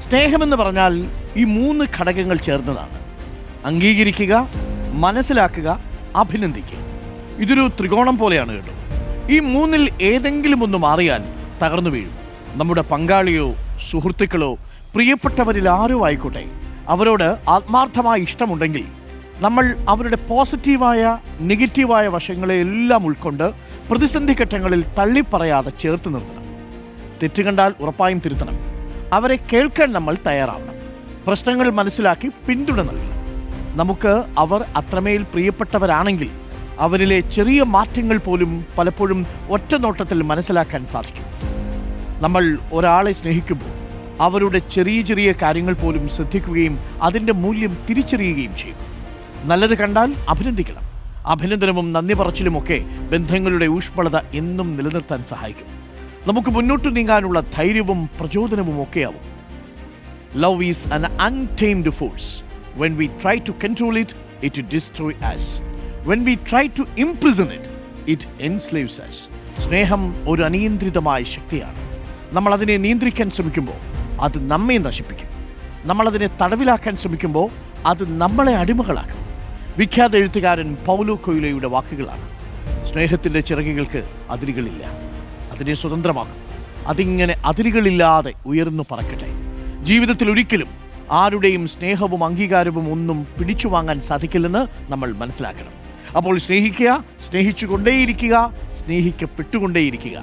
സ്നേഹമെന്ന് പറഞ്ഞാൽ ഈ 3 ഘടകങ്ങൾ ചേർന്നതാണ്. അംഗീകരിക്കുക, മനസ്സിലാക്കുക, അഭിനന്ദിക്കുക. ഇതൊരു ത്രികോണം പോലെയാണ് കേട്ടോ. ഈ 3-ൽ ഏതെങ്കിലും ഒന്ന് മാറിയാൽ തകർന്നു വീഴും. നമ്മുടെ പങ്കാളിയോ സുഹൃത്തുക്കളോ പ്രിയപ്പെട്ടവരിൽ ആരോ ആയിക്കോട്ടെ, അവരോട് ആത്മാർത്ഥമായ ഇഷ്ടമുണ്ടെങ്കിൽ നമ്മൾ അവരുടെ പോസിറ്റീവായ നെഗറ്റീവായ വശങ്ങളെ എല്ലാം ഉൾക്കൊണ്ട് പ്രതിസന്ധി ഘട്ടങ്ങളിൽ തള്ളിപ്പറയാതെ ചേർത്ത് നിർത്തണം. തെറ്റ് കണ്ടാൽ ഉറപ്പായും തിരുത്തണം. അവരെ കേൾക്കാൻ നമ്മൾ തയ്യാറാവണം. പ്രശ്നങ്ങൾ മനസ്സിലാക്കി പിന്തുണ നൽകണം. നമുക്ക് അവർ അത്രമേൽ പ്രിയപ്പെട്ടവരാണെങ്കിൽ അവരിലെ ചെറിയ മാറ്റങ്ങൾ പോലും പലപ്പോഴും ഒറ്റ നോട്ടത്തിൽ മനസ്സിലാക്കാൻ സാധിക്കും. നമ്മൾ ഒരാളെ സ്നേഹിക്കുമ്പോൾ അവരുടെ ചെറിയ ചെറിയ കാര്യങ്ങൾ പോലും ശ്രദ്ധിക്കുകയും അതിൻ്റെ മൂല്യം തിരിച്ചറിയുകയും ചെയ്യും. നല്ലത് കണ്ടാൽ അഭിനന്ദിക്കണം. അഭിനന്ദനവും നന്ദി പറച്ചിലുമൊക്കെ ബന്ധങ്ങളുടെ ഊഷ്മളത എന്നും നിലനിർത്താൻ സഹായിക്കും. നമുക്ക് മുന്നോട്ട് നീങ്ങാനുള്ള ധൈര്യവും പ്രചോദനവും ഒക്കെയാവും. Love is an untamed force. When we try to control it, it destroys us. When we try to imprison it, it enslaves us. സ്നേഹം ഒരു അനിയന്ത്രിതമായ ശക്തിയാണ്. നമ്മൾ അതിനെ നിയന്ത്രിക്കാൻ ശ്രമിക്കുമ്പോൾ അത് നമ്മെ നശിപ്പിക്കും. നമ്മളതിനെ തടവിലാക്കാൻ ശ്രമിക്കുമ്പോൾ അത് നമ്മളെ അടിമകളാക്കും. വിഖ്യാത എഴുത്തുകാരൻ പൗലോ കൊയ്ലോയുടെ വാക്കുകളാണ്. സ്നേഹത്തിൻ്റെ ചിറകുകൾക്ക് അതിരുകളില്ല, അതിനെ സ്വതന്ത്രമാക്കും. അതിങ്ങനെ അതിരുകളില്ലാതെ ഉയർന്നു പറക്കട്ടെ. ജീവിതത്തിൽ ഒരിക്കലും ആരുടെയും സ്നേഹവും അംഗീകാരവും ഒന്നും പിടിച്ചു വാങ്ങാൻ സാധിക്കില്ലെന്ന് നമ്മൾ മനസ്സിലാക്കണം. അപ്പോൾ സ്നേഹിക്കുക, സ്നേഹിച്ചുകൊണ്ടേയിരിക്കുക, സ്നേഹിക്കപ്പെട്ടുകൊണ്ടേയിരിക്കുക.